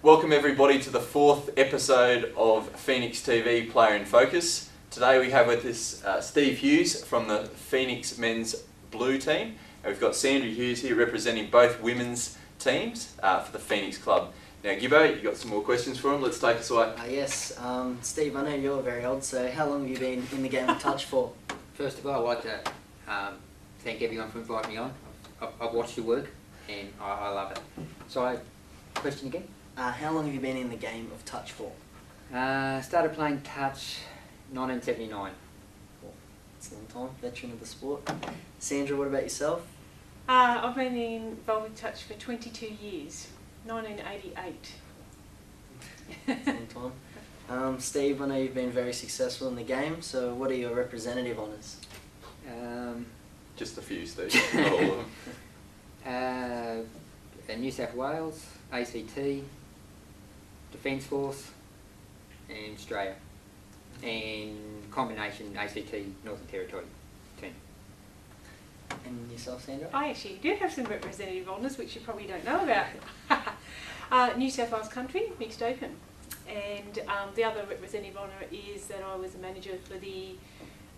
Welcome everybody to the fourth episode of Phoenix TV Player in Focus. Today we have with us Steve Hughes from the Phoenix Men's Blue team. And we've got Sandra Hughes here representing both women's teams for the Phoenix Club. Now Gibbo, you've got some more questions for him. Let's take us away. Yes, Steve, I know you're very old, so how long have you been in the game of touch for? First of all, I'd like to thank everyone for inviting me on. I've watched your work and I love it. So, question again? How long have you been in the game of touch for? Started playing touch 1979. It's a long time, veteran of the sport. Sandra, what about yourself? I've been involved with touch for 22 years, 1988. It's a long time. Steve, I know you've been very successful in the game, so what are your representative honours? Just a few, Steve, not all of them. New South Wales, ACT, Defence Force and Australia, and combination ACT Northern Territory team. And yourself, Sandra? I actually do have some representative honours which you probably don't know about. New South Wales Country, Mixed Open. And the other representative honour is that I was a manager for the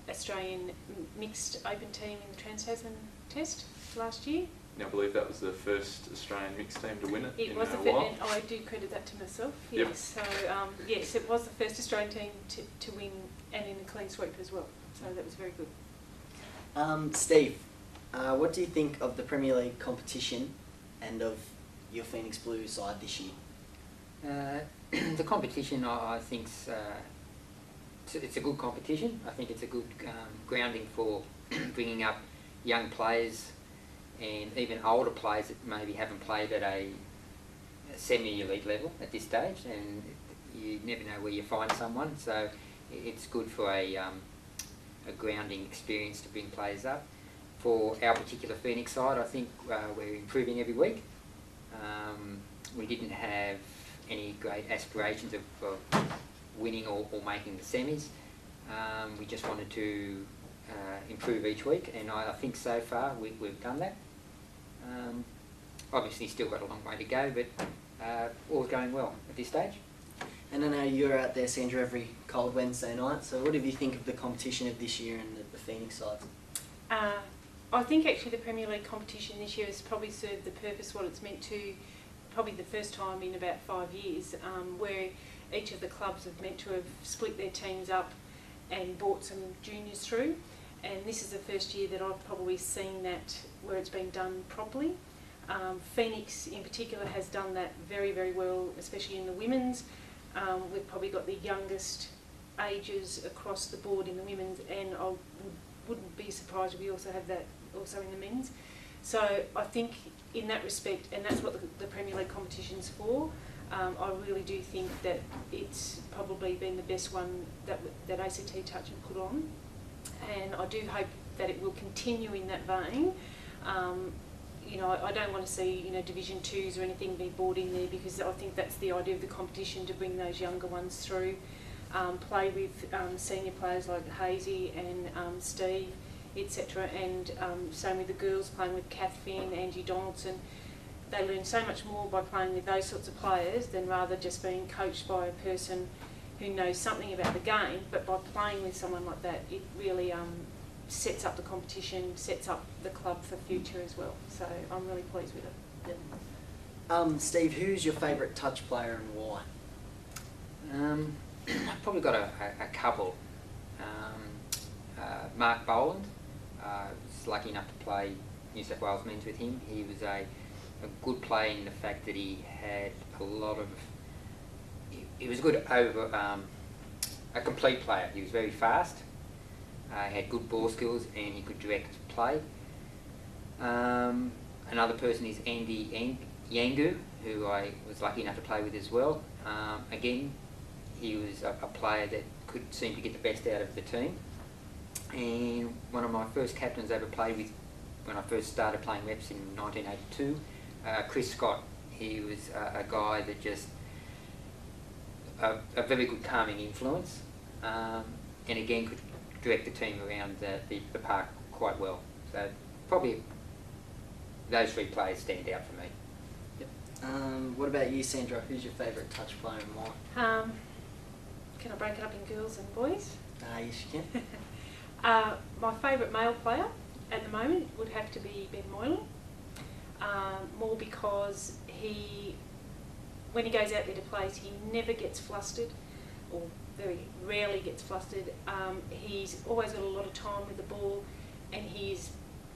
Australian Mixed Open team in the Trans-Tasman Test last year. Now, I believe that was the first Australian mixed team to win it. It was the first, and I do credit that to myself. Yes, Yep. so yes, it was the first Australian team to win, and in a clean sweep as well. So that was very good. Steve, what do you think of the Premier League competition and of your Phoenix Blue side this year? The competition, I think, it's a good competition. I think it's a good grounding for bringing up young players and even older players that maybe haven't played at a semi-elite level at this stage, and you never know where you find someone, so it's good for a grounding experience to bring players up. For our particular Phoenix side, I think we're improving every week. We didn't have any great aspirations of winning or making the semis. We just wanted to improve each week, and I think so far we've done that. Obviously still got a long way to go, but all's going well at this stage. And I know you're out there, Sandra, every cold Wednesday night, so what do you think of the competition of this year and the Phoenix side? I think actually the Premier League competition this year has probably served the purpose what it's meant to, probably the first time in about 5 years, where each of the clubs have meant to have split their teams up and brought some juniors through. And this is the first year that I've probably seen that where it's been done properly. Phoenix in particular has done that very, very well, especially in the women's. We've probably got the youngest ages across the board in the women's, and I wouldn't be surprised if we also have that also in the men's. So I think in that respect, and that's what the Premier League competition's for, I really do think that it's probably been the best one that ACT Touch have put on. And I do hope that it will continue in that vein. You know, I don't want to see, you know, Division 2s or anything be brought in there, because I think that's the idea of the competition, to bring those younger ones through, play with senior players like Hazy and Steve, etc. And same with the girls, playing with Kath Finn, Angie Donaldson. They learn so much more by playing with those sorts of players than rather just being coached by a person who knows something about the game. But by playing with someone like that, it really sets up the competition, sets up the club for future as well. So I'm really pleased with it. Yep. Steve, who's your favourite touch player and why? I've probably got a couple. Mark Boland, I was lucky enough to play New South Wales men's with him. He was a good player in the fact that he had a lot of... He was good over... a complete player. He was very fast, had good ball skills, and he could direct play. Another person is Andy Yangu, who I was lucky enough to play with as well. Again, he was a player that could seem to get the best out of the team. And one of my first captains I ever played with when I first started playing reps in 1982, Chris Scott. He was a guy that just... a very good calming influence, and again direct the team around the park quite well. So probably those three players stand out for me. What about you, Sandra? Who's your favourite touch player and why? Can I break it up in girls and boys? Yes, you can. My favourite male player at the moment would have to be Ben Moylan. More because when he goes out there to play, he never gets flustered, or very rarely gets flustered. He's always got a lot of time with the ball, and he's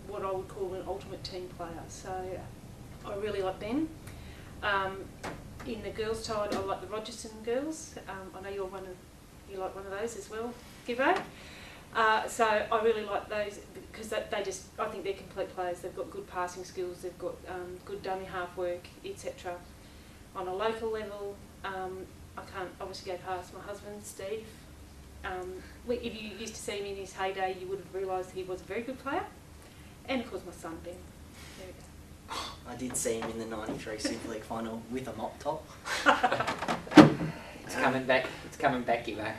what I would call an ultimate team player. So I really like Ben. In the girls' side, I like the Rogerson girls. I know you like one of those as well, Gibbo. So I really like those because I think they're complete players. They've got good passing skills, they've got good dummy half work, etc. On a local level, I can't obviously go past my husband, Steve. If you used to see him in his heyday, you would have realised he was a very good player. And of course my son, Ben. There we go. I did see him in the '93 Super League final with a mop top. It's coming back. It's coming back, Gibbo.